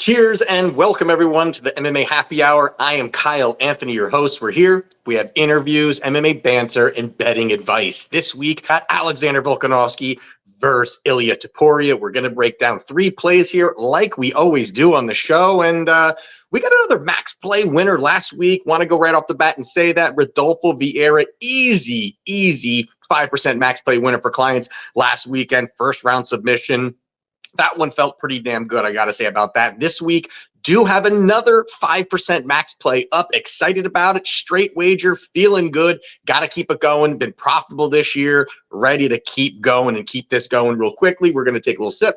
Cheers and welcome everyone to the MMA Happy Hour. I am Kyle Anthony, your host. We're here. We have interviews, MMA banter, and betting advice. This week, got Alexander Volkanovski versus Ilia Topuria. We're going to break down 3 plays here like we always do on the show. And we got another max play winner last week. Want to go right off the bat and say that Rodolfo Vieira, easy 5% max play winner for clients last weekend. First round submission. That one felt pretty damn good, I got to say about that. This week, do have another 5% max play up. Excited about it. Straight wager, feeling good. Got to keep it going. Been profitable this year. Ready to keep going and keep this going real quickly. We're going to take a little sip.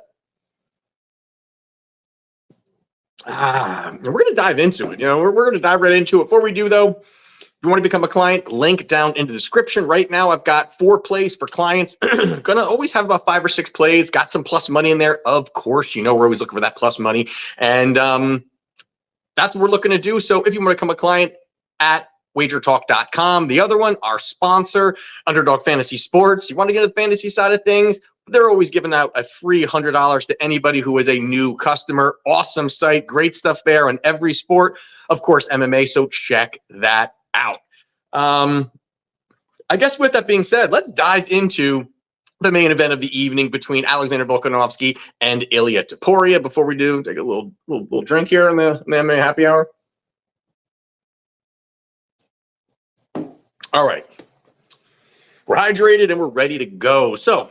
And we're going to dive into it. We're going to dive right into it. Before we do, though, if you want to become a client, link down in the description. Right now, I've got 4 plays for clients. Gonna always have about 5 or 6 plays. Got some plus money in there. Of course, we're always looking for that plus money. And that's what we're looking to do. So if you want to become a client at Wagertalk.com. The other one, our sponsor, Underdog Fantasy Sports. You want to get into the fantasy side of things? They're always giving out a free $100 to anybody who is a new customer. Awesome site. Great stuff there on every sport. Of course, MMA. So check that out. I guess with that being said, let's dive into the main event of the evening between Alexander Volkanovski and Ilia Topuria. Before we do, take a little drink here in the MMA Happy Hour. All right, we're hydrated and we're ready to go. So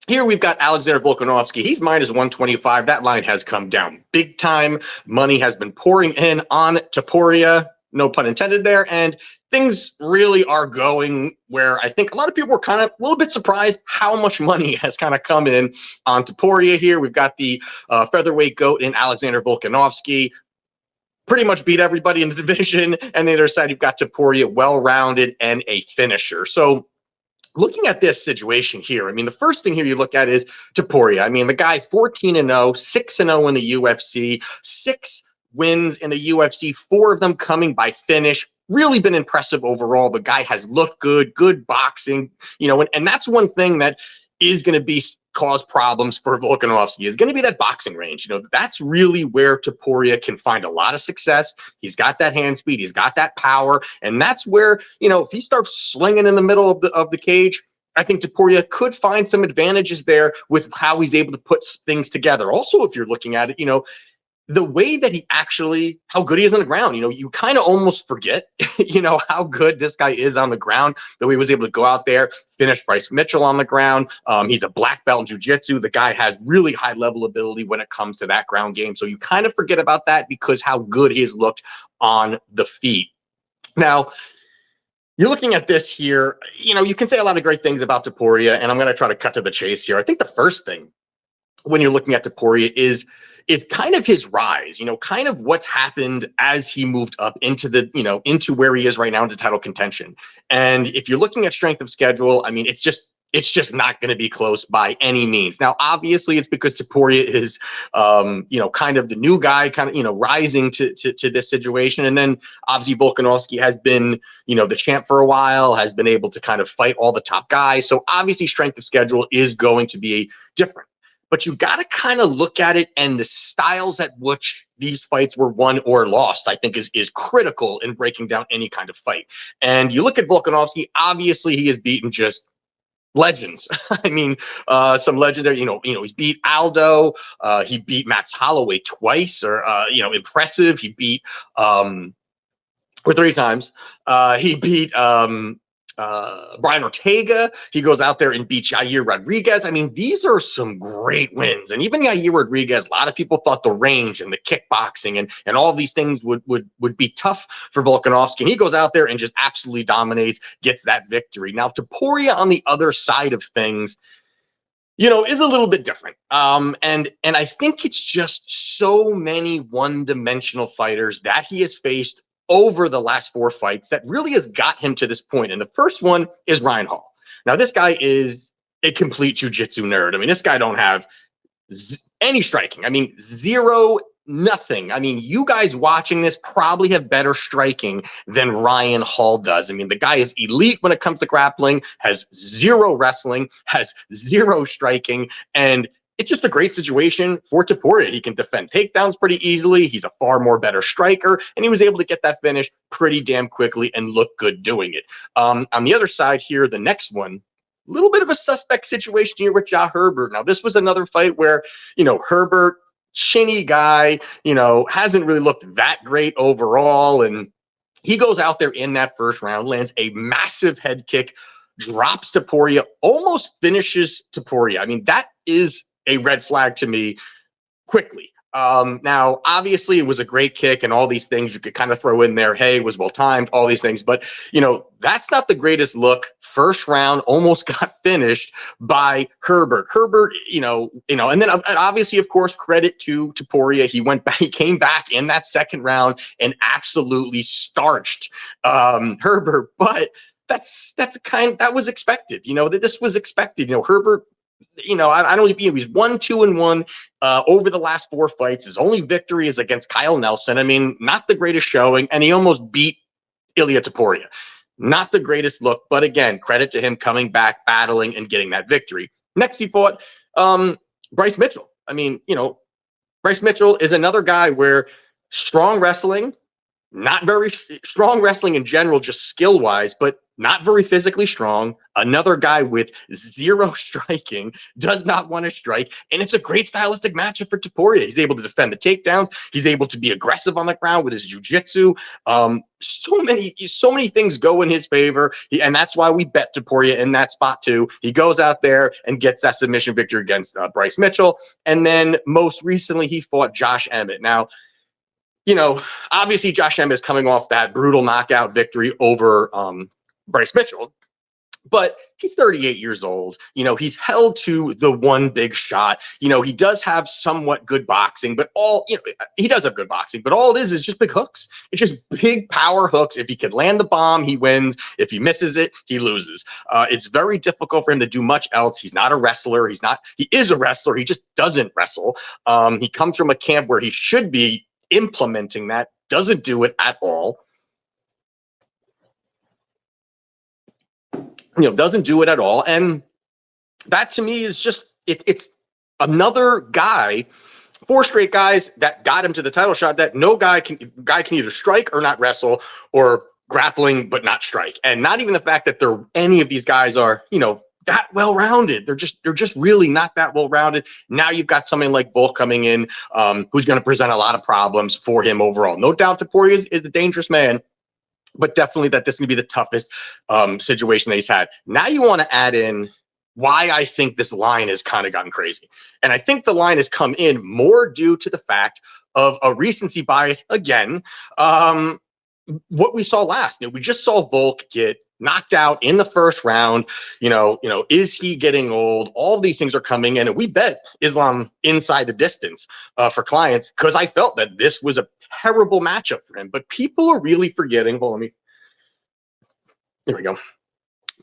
here we've got Alexander Volkanovski. He's minus 125. That line has come down big time. Money has been pouring in on Topuria. No pun intended there. And things really are going where I think a lot of people were kind of a little bit surprised how much money has kind of come in on Topuria here. We've got the featherweight GOAT in Alexander Volkanovski. Pretty much beat everybody in the division. And the other side, you've got Topuria, well-rounded and a finisher. So looking at this situation here, I mean, the first thing here you look at is Topuria. I mean, the guy 14-0, 6-0 in the UFC, 6 wins in the UFC, 4 of them coming by finish. Really been impressive overall. The guy has looked good boxing, and that's one thing that is going to cause problems for Volkanovski is going to be that boxing range. That's really where Topuria can find a lot of success. He's got that hand speed, he's got that power, and that's where, if he starts slinging in the middle of the cage, I think Topuria could find some advantages there with how he's able to put things together. Also, if you're looking at it, the way that how good he is on the ground, you kind of almost forget, how good this guy is on the ground, the way he was able to go out there, finish Bryce Mitchell on the ground. He's a black belt in jiu-jitsu. The guy has really high level ability when it comes to that ground game. So you kind of forget about that because how good he has looked on the feet. Now, you're looking at this here, you can say a lot of great things about Topuria, and I'm going to try to cut to the chase here. I think the first thing when you're looking at Topuria is kind of his rise, kind of what's happened as he moved up into into where he is right now into title contention. And if you're looking at strength of schedule, I mean, it's just not going to be close by any means. Now, obviously, it's because Topuria is, kind of the new guy, rising to this situation. And then obviously Volkanovski has been, the champ for a while, has been able to kind of fight all the top guys. So obviously strength of schedule is going to be different. But you got to kind of look at it, and the styles at which these fights were won or lost, I think is critical in breaking down any kind of fight. And you look at Volkanovski, obviously he has beaten just legends. I mean, some legendary, he's beat Aldo, he beat Max Holloway twice, or, impressive. He beat, or 3 times. He beat, Brian Ortega. He goes out there and beats Yair Rodriguez. I mean, these are some great wins. And even Yair Rodriguez, a lot of people thought the range and the kickboxing and all these things would be tough for Volkanovski. And he goes out there and just absolutely dominates, gets that victory. Now, Topuria on the other side of things, is a little bit different. And I think it's just so many one-dimensional fighters that he has faced over the last 4 fights that really has got him to this point. And the first one is Ryan Hall. Now, this guy is a complete jiu-jitsu nerd. I mean, this guy don't have any striking. I mean, 0, nothing. I mean, you guys watching this probably have better striking than Ryan Hall does. I mean, the guy is elite when it comes to grappling, has 0 wrestling, has 0 striking, and it's just a great situation for Topuria. He can defend takedowns pretty easily. He's a far more better striker, and he was able to get that finish pretty damn quickly and look good doing it. On the other side here, the next one, a little bit of a suspect situation here with Ja Herbert. Now, this was another fight where, Herbert, chinny guy, hasn't really looked that great overall. And he goes out there in that first round, lands a massive head kick, drops Topuria, almost finishes Topuria. I mean, that is a red flag to me quickly. Now, obviously, it was a great kick and all these things you could kind of throw in there. Hey, it was well timed, all these things. But, that's not the greatest look. First round almost got finished by Herbert. Herbert, and then obviously, of course, credit to Topuria. He came back in that second round and absolutely starched Herbert. But that was expected. That this was expected. Herbert. I don't. He's 1-2-1 over the last 4 fights. His only victory is against Kyle Nelson. I mean, not the greatest showing, and he almost beat Ilia Topuria. Not the greatest look, but again, credit to him coming back, battling, and getting that victory. Next, he fought Bryce Mitchell. I mean, Bryce Mitchell is another guy where strong wrestling, not very strong wrestling in general, just skill-wise, but not very physically strong. Another guy with 0 striking, does not want to strike, and it's a great stylistic matchup for Topuria. He's able to defend the takedowns. He's able to be aggressive on the ground with his jiu-jitsu. So many things go in his favor, and that's why we bet Topuria in that spot too. He goes out there and gets that submission victory against Bryce Mitchell, and then most recently he fought Josh Emmett. Now, obviously Josh Emmett is coming off that brutal knockout victory over Bryce Mitchell, but he's 38 years old. He's held to the one big shot. He does have somewhat good boxing, but he does have good boxing, but all it is just big hooks. It's just big power hooks. If he can land the bomb, he wins. If he misses it, he loses. It's very difficult for him to do much else. He's not a wrestler. He is a wrestler. He just doesn't wrestle. He comes from a camp where he should be implementing that, doesn't do it at all. Doesn't do it at all. And that to me is just, it's another guy, 4 straight guys that got him to the title shot that no guy can either strike or not wrestle, or grappling but not strike. And not even the fact that any of these guys are, that well-rounded. They're just really not that well-rounded. Now you've got somebody like Volk coming in, who's going to present a lot of problems for him overall. No doubt Topuria is a dangerous man, but definitely that this is going to be the toughest situation that he's had. Now you want to add in why I think this line has kind of gotten crazy. And I think the line has come in more due to the fact of a recency bias again. What we saw last, we just saw Volk get knocked out in the first round. Is he getting old? All of these things are coming in, and we bet Islam inside the distance for clients, because I felt that this was a terrible matchup for him. But people are really forgetting. Here we go.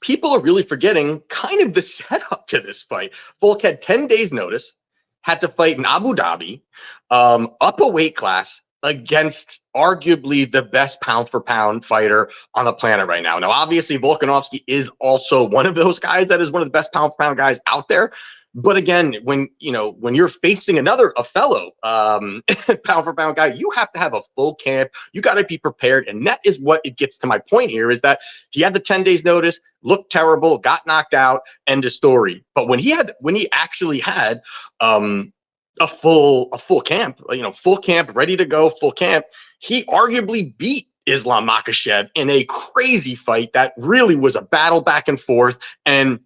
People are really forgetting kind of the setup to this fight. Volk had 10 days notice, had to fight in Abu Dhabi, up a weight class, against arguably the best pound-for-pound fighter on the planet right now. Now, obviously, Volkanovski is also one of those guys that is one of the best pound-for-pound guys out there. But again, when you're facing a fellow pound-for-pound guy, you have to have a full camp. You got to be prepared, and that is what it gets to my point here, is that he had the 10 days notice, looked terrible, got knocked out, end of story. But when he actually had a full camp, full camp, ready to go, full camp, he arguably beat Islam Makhachev in a crazy fight that really was a battle back and forth, and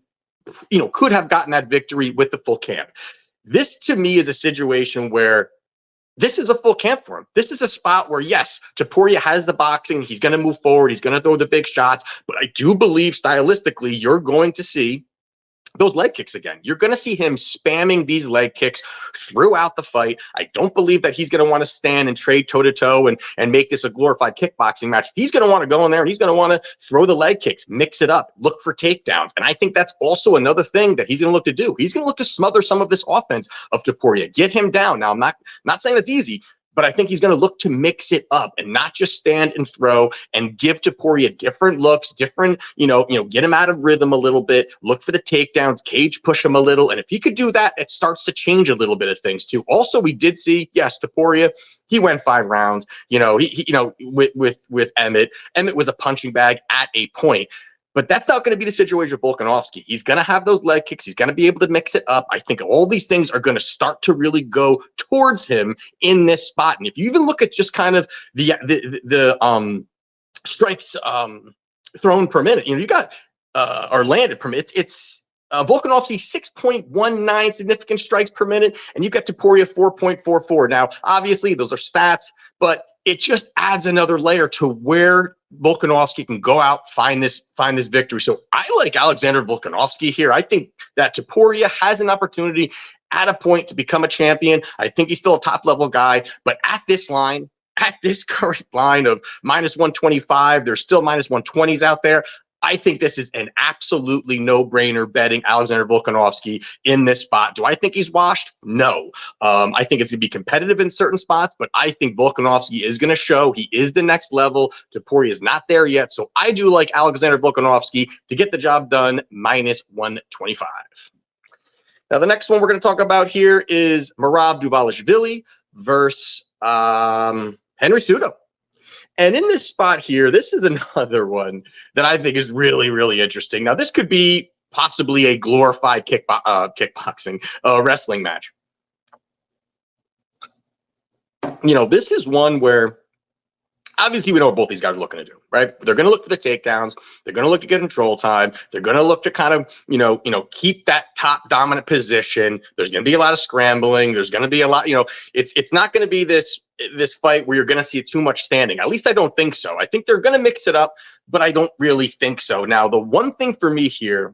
could have gotten that victory with the full camp. This to me is a situation where this is a full camp for him. This is a spot where, yes, Topuria has the boxing, he's going to move forward, he's going to throw the big shots, but I do believe stylistically you're going to see those leg kicks again. You're going to see him spamming these leg kicks throughout the fight. I don't believe that he's going to want to stand and trade toe-to-toe and make this a glorified kickboxing match. He's going to want to go in there and he's going to want to throw the leg kicks, mix it up, look for takedowns. And I think that's also another thing that he's going to look to do. He's going to look to smother some of this offense of Topuria, get him down. Now, I'm not saying that's easy, but I think he's going to look to mix it up and not just stand and throw and give Topuria different looks, different, get him out of rhythm a little bit, look for the takedowns, cage push him a little. And if he could do that, it starts to change a little bit of things too. Also, we did see, yes, Topuria, he went 5 rounds, with Emmett. Emmett was a punching bag at a point. But that's not going to be the situation with Volkanovski. He's going to have those leg kicks. He's going to be able to mix it up. I think all these things are going to start to really go towards him in this spot. And if you even look at just kind of the strikes thrown per minute, you got or landed per minute. It's Volkanovski 6.19 significant strikes per minute, and you got Topuria 4.44. Now, obviously, those are stats, but it just adds another layer to where Volkanovski can go out, find this victory. So I like Alexander Volkanovski here. I think that Topuria has an opportunity at a point to become a champion. I think he's still a top level guy, but at this line, at this current line of -125, there's still -120s out there. I think this is an absolutely no-brainer betting Alexander Volkanovski in this spot. Do I think he's washed? No. I think it's going to be competitive in certain spots, but I think Volkanovski is going to show he is the next level. Topuria is not there yet, so I do like Alexander Volkanovski to get the job done, -125. Now, the next one we're going to talk about here is Merab Dvalishvili versus Henry Cejudo. And in this spot here, this is another one that I think is really, really interesting. Now, this could be possibly a glorified kickboxing wrestling match. This is one where obviously we know what both these guys are looking to do, right? They're going to look for the takedowns. They're going to look to get control time. They're going to look to kind of, keep that top dominant position. There's going to be a lot of scrambling. There's going to be a lot, it's not going to be this fight where you're going to see too much standing. At least I don't think so. I think they're going to mix it up, but I don't really think so. Now, the one thing for me here,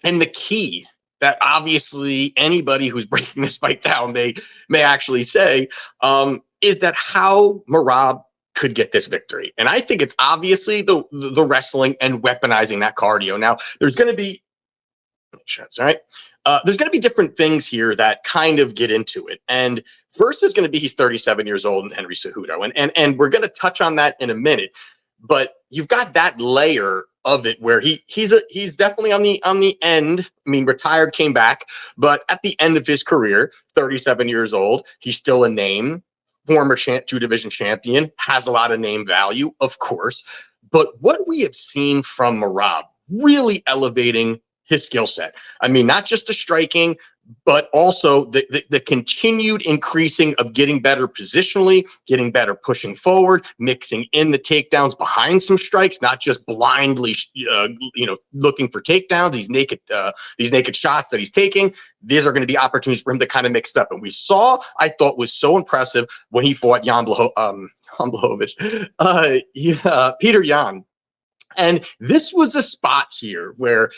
and the key that obviously anybody who's breaking this fight down may actually say, is that how Merab could get this victory. And I think it's obviously the wrestling and weaponizing that cardio. Now, there's going to be shots, all right? There's going to be different things here that kind of get into it. And first is going to be he's 37 years old and Henry Cejudo. And we're going to touch on that in a minute. But you've got that layer of it where he's definitely on the end. I mean, retired, came back, but at the end of his career, 37 years old, he's still a name. Former 2-division champion, has a lot of name value, of course. But what we have seen from Merab really elevating his skill set. I mean, not just the striking, but also the continued increasing of getting better positionally, getting better pushing forward, mixing in the takedowns behind some strikes, not just blindly, looking for takedowns. These naked shots that he's taking, these are going to be opportunities for him to kind of mix up. And we saw, I thought was so impressive when he fought Peter Yan. And this was a spot here where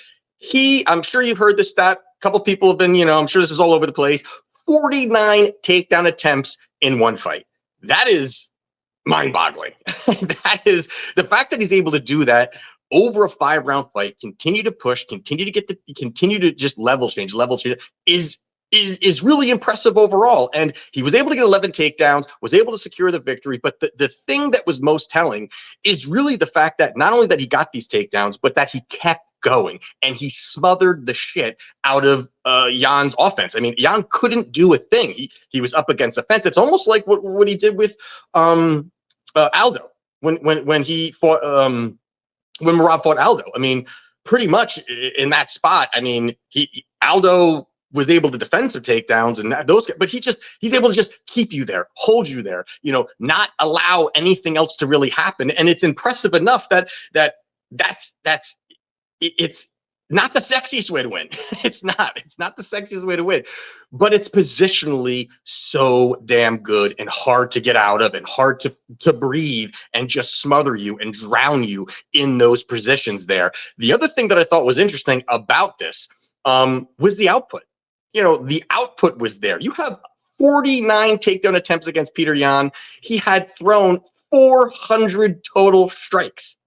I'm sure you've heard this stat. A couple people have been, I'm sure this is all over the place. 49 takedown attempts in one fight. That is mind-boggling. That is the fact that he's able to do that over a 5-round fight, continue to push, continue to just level change is really impressive overall. And he was able to get 11 takedowns, was able to secure the victory. But the thing that was most telling is really the fact that not only that he got these takedowns, but that he kept going and he smothered the shit out of Jan's offense. I mean, Jan couldn't do a thing. He was up against the fence. It's almost like what he did with Aldo when he fought when Merab fought Aldo. I mean, pretty much in that spot. I mean, Aldo was able to defend some takedowns and but he's able to just keep you there, hold you there, not allow anything else to really happen. And it's impressive enough that's it's not the sexiest way to win. It's not the sexiest way to win, but it's positionally so damn good and hard to get out of and hard to breathe and just smother you and drown you in those positions there. The other thing that I thought was interesting about this was the output. The output was there. You have 49 takedown attempts against Peter Yan. He had thrown 400 total strikes.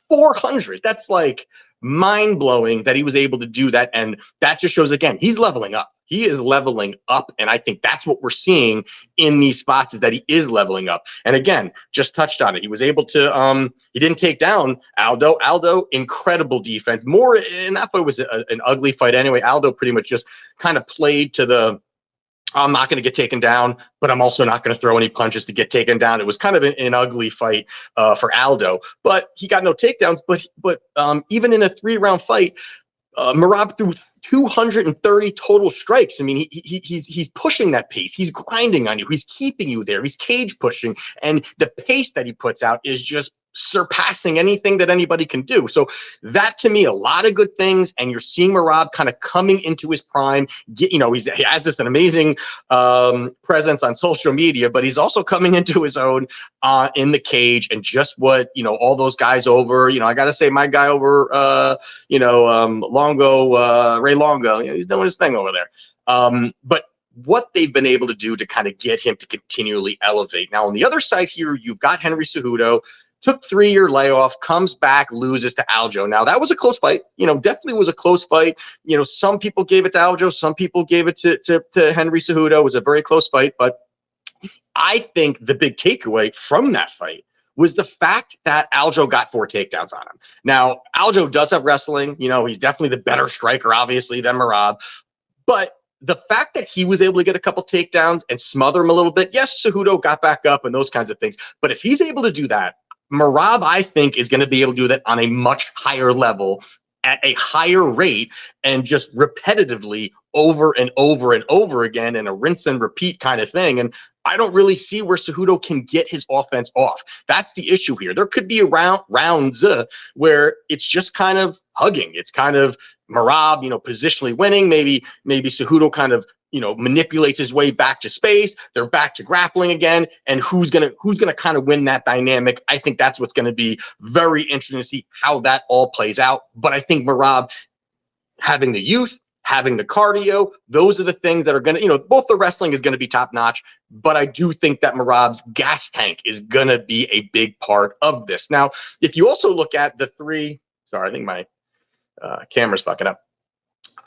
400. That's like mind-blowing that he was able to do that. And that just shows, again, he's leveling up. He is leveling up, and I think that's what we're seeing in these spots, is that he is leveling up. And again, just touched on it. He was able to he didn't take down Aldo. Aldo, incredible defense. More in that fight was an ugly fight anyway. Aldo pretty much just kind of played to the, I'm not going to get taken down, but I'm also not going to throw any punches to get taken down. It was kind of an ugly fight for Aldo, but he got no takedowns. But even in a 3-round fight, Merab threw 230 total strikes. I mean, he's pushing that pace. He's grinding on you. He's keeping you there. He's cage pushing, and the pace that he puts out is just surpassing anything that anybody can do. So that, to me, a lot of good things. And you're seeing Merab kind of coming into his prime. He has this an amazing presence on social media, but he's also coming into his own in the cage. And just what, all those guys over, I got to say, my guy over, Longo, Ray Longo, he's doing his thing over there. But what they've been able to do to kind of get him to continually elevate. Now, on the other side here, you've got Henry Cejudo. Took 3-year layoff, comes back, loses to Aljo. Now, that was a close fight. Definitely was a close fight. Some people gave it to Aljo. Some people gave it to Henry Cejudo. It was a very close fight. But I think the big takeaway from that fight was the fact that Aljo got 4 takedowns on him. Now, Aljo does have wrestling. He's definitely the better striker, obviously, than Merab. But the fact that he was able to get a couple takedowns and smother him a little bit, yes, Cejudo got back up and those kinds of things. But if he's able to do that, Merab, I think, is going to be able to do that on a much higher level, at a higher rate, and just repetitively over and over and over again in a rinse and repeat kind of thing. And I don't really see where Cejudo can get his offense off. That's the issue here. There could be rounds where it's just kind of hugging. It's kind of Merab, positionally winning. Maybe Cejudo kind of manipulates his way back to space. They're back to grappling again. And who's gonna kind of win that dynamic? I think that's what's going to be very interesting to see how that all plays out. But I think Merab, having the youth, having the cardio, those are the things that are going to, both the wrestling is going to be top notch, but I do think that Merab's gas tank is going to be a big part of this. Now, if you also look at the 3, sorry, I think my camera's fucking up.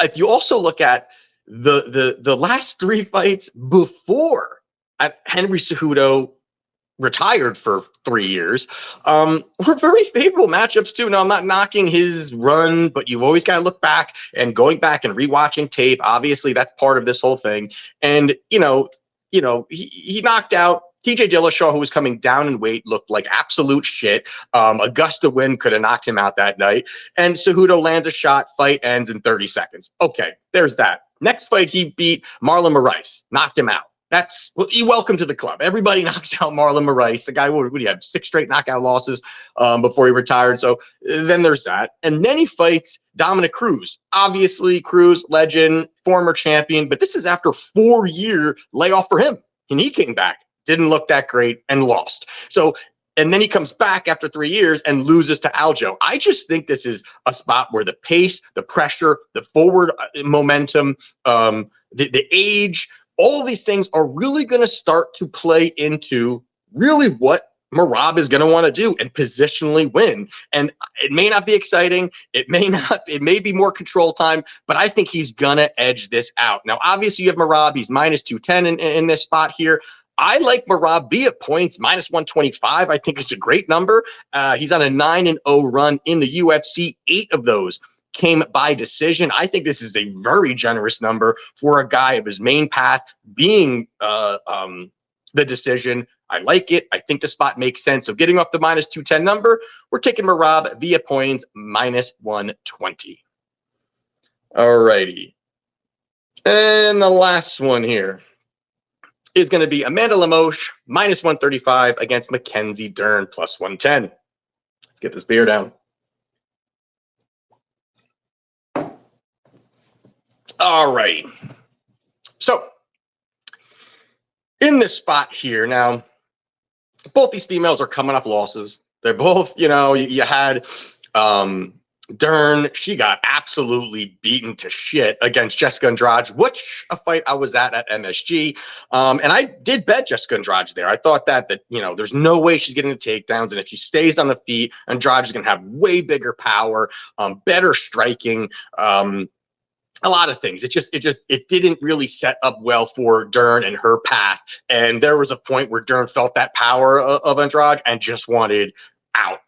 If you also look at the last 3 fights before Henry Cejudo retired for 3 years, were very favorable matchups too. Now, I'm not knocking his run, but you've always got to look back, and going back and rewatching tape. Obviously, that's part of this whole thing. And he knocked out TJ Dillashaw, who was coming down in weight, looked like absolute shit. Augusta Win could have knocked him out that night. And Cejudo lands a shot, fight ends in 30 seconds. Okay, there's that. Next fight, he beat Marlon Moraes, knocked him out. Welcome to the club. Everybody knocks out Marlon Moraes. The guy, what do you have, 6 straight knockout losses before he retired. So then there's that. And then he fights Dominic Cruz. Obviously, Cruz, legend, former champion, but this is after 4-year layoff for him. And he came back, didn't look that great, and lost. So, and then he comes back after 3 years and loses to Aljo. I just think this is a spot where the pace, the pressure, the forward momentum, the age, all these things are really going to start to play into really what Merab is going to want to do and positionally win. And it may not be exciting. It may be more control time, but I think he's going to edge this out. Now, obviously, you have Merab. He's minus 210 in this spot here. I like Merab via points, minus 125. I think it's a great number. He's on a 9-0 run in the UFC. 8 of those came by decision. I think this is a very generous number for a guy of his main path being the decision. I like it. I think the spot makes sense. So getting off the minus 210 number, we're taking Merab via points, minus 120. All righty. And the last one here is going to be Amanda Lemos, minus 135 against Mackenzie Dern, plus 110. Let's get this beer down. All right. So in this spot here, now, both these females are coming off losses. They're both, you had Dern, she got absolutely beaten to shit against Jessica Andrade, which a fight I was at MSG. And I did bet Jessica Andrade there. I thought that there's no way she's getting the takedowns. And if she stays on the feet, Andrade is going to have way bigger power, better striking. a lot of things. It didn't really set up well for Dern and her path. And there was a point where Dern felt that power of Andrade and just wanted out.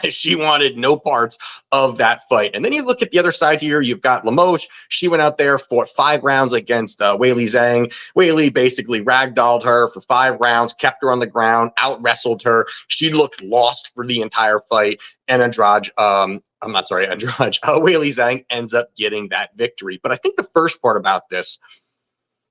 She wanted no parts of that fight. And then you look at the other side here, you've got Limoges. She went out there, fought 5 rounds against Weili Zhang. Weili basically ragdolled her for 5 rounds, kept her on the ground, out-wrestled her. She looked lost for the entire fight. And Weili Zhang ends up getting that victory. But I think the first part about this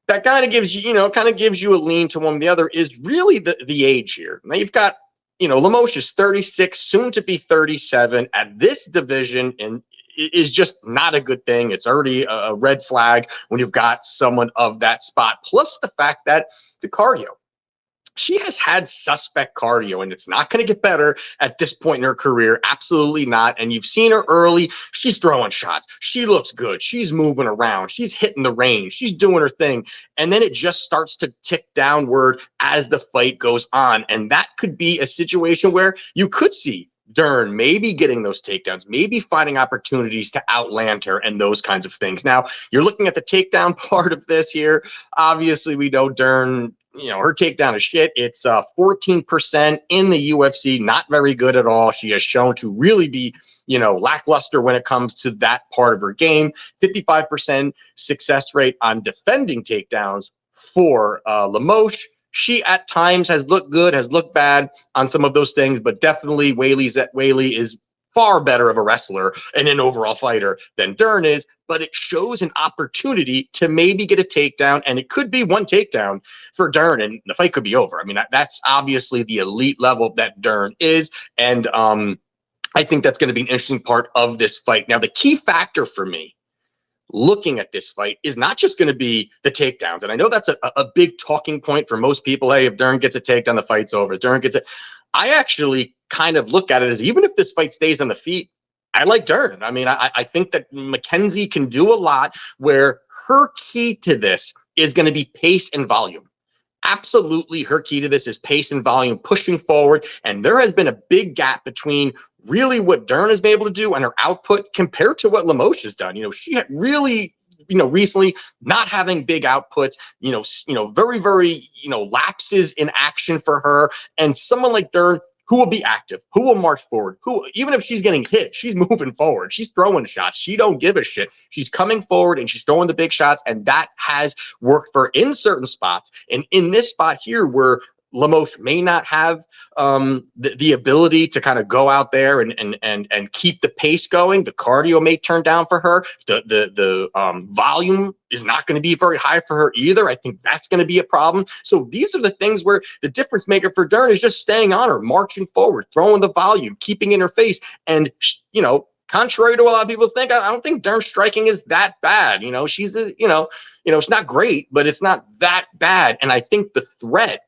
that kind of gives you a lean to one or the other is really the age here. Now you've got, Limoges is 36, soon to be 37 at this division, and is just not a good thing. It's already a red flag when you've got someone of that spot. Plus the fact that the cardio. She has had suspect cardio, and it's not going to get better at this point in her career. Absolutely not. And you've seen her early. She's throwing shots. She looks good. She's moving around. She's hitting the range. She's doing her thing. And then it just starts to tick downward as the fight goes on. And that could be a situation where you could see Dern maybe getting those takedowns, maybe finding opportunities to outland her and those kinds of things. Now, you're looking at the takedown part of this here. Obviously, we know Dern, her takedown is shit. It's 14% in the UFC, not very good at all. She has shown to really be, lackluster when it comes to that part of her game. 55% success rate on defending takedowns for Limoges. She at times has looked good, has looked bad on some of those things, but definitely Weili is far better of a wrestler and an overall fighter than Dern is, but it shows an opportunity to maybe get a takedown, and it could be one takedown for Dern, and the fight could be over. I mean, that's obviously the elite level that Dern is, and I think that's going to be an interesting part of this fight. Now, the key factor for me looking at this fight is not just going to be the takedowns. And I know that's a big talking point for most people. Hey, if Dern gets a takedown, the fight's over. Dern gets it. I actually kind of look at it as, even if this fight stays on the feet, I like Dern. I mean, I think that Mackenzie can do a lot, where her key to this is going to be pace and volume. Absolutely, her key to this is pace and volume, pushing forward. And there has been a big gap between really what Dern has been able to do and her output compared to what Limoges has done. She had really, recently not having big outputs, very, very, lapses in action for her. And someone like Dern, who will be active, who will march forward, who, even if she's getting hit, she's moving forward, she's throwing shots, she don't give a shit. She's coming forward and she's throwing the big shots, and that has worked for her in certain spots. And in this spot here, where Limoges may not have the ability to kind of go out there and keep the pace going. The cardio may turn down for her. The volume is not going to be very high for her either. I think that's going to be a problem. So these are the things where the difference maker for Dern is just staying on her, marching forward, throwing the volume, keeping in her face. And, contrary to what a lot of people think, I don't think Dern's striking is that bad. She's it's not great, but it's not that bad. And I think the threat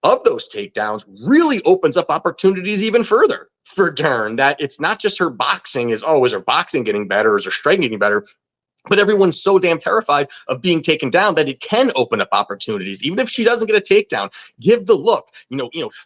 of those takedowns really opens up opportunities even further for Dern, that it's not just her boxing is her boxing getting better, is her striking getting better, but everyone's so damn terrified of being taken down that it can open up opportunities. Even if she doesn't get a takedown, give the look,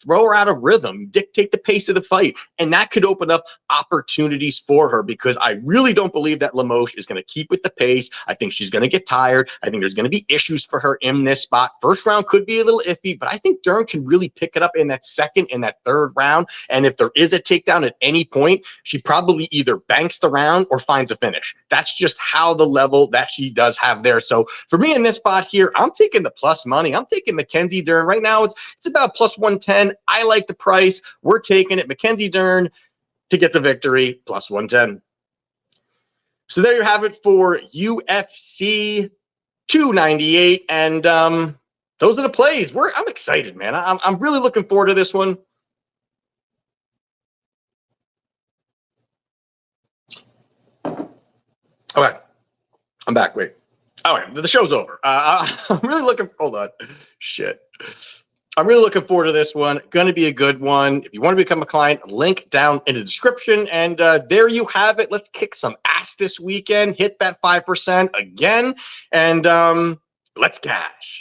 throw her out of rhythm, dictate the pace of the fight. And that could open up opportunities for her, because I really don't believe that Limoges is going to keep with the pace. I think she's going to get tired. I think there's going to be issues for her in this spot. First round could be a little iffy, but I think Dern can really pick it up in that second and that third round. And if there is a takedown at any point, she probably either banks the round or finds a finish. That's just how the level that she does have there. So for me in this spot here, I'm taking the plus money. I'm taking Mackenzie Dern. Right now it's about plus 110. I like the price. We're taking it. Mackenzie Dern to get the victory, plus 110. So there you have it for UFC 298. And those are the plays. I'm excited, man. I'm really looking forward to this one. Okay. I'm back. Wait. Oh, okay. The show's over. I'm really looking. Hold on. Shit. I'm really looking forward to this one. Going to be a good one. If you want to become a client, link down in the description. And there you have it. Let's kick some ass this weekend. Hit that 5% again. And let's cash.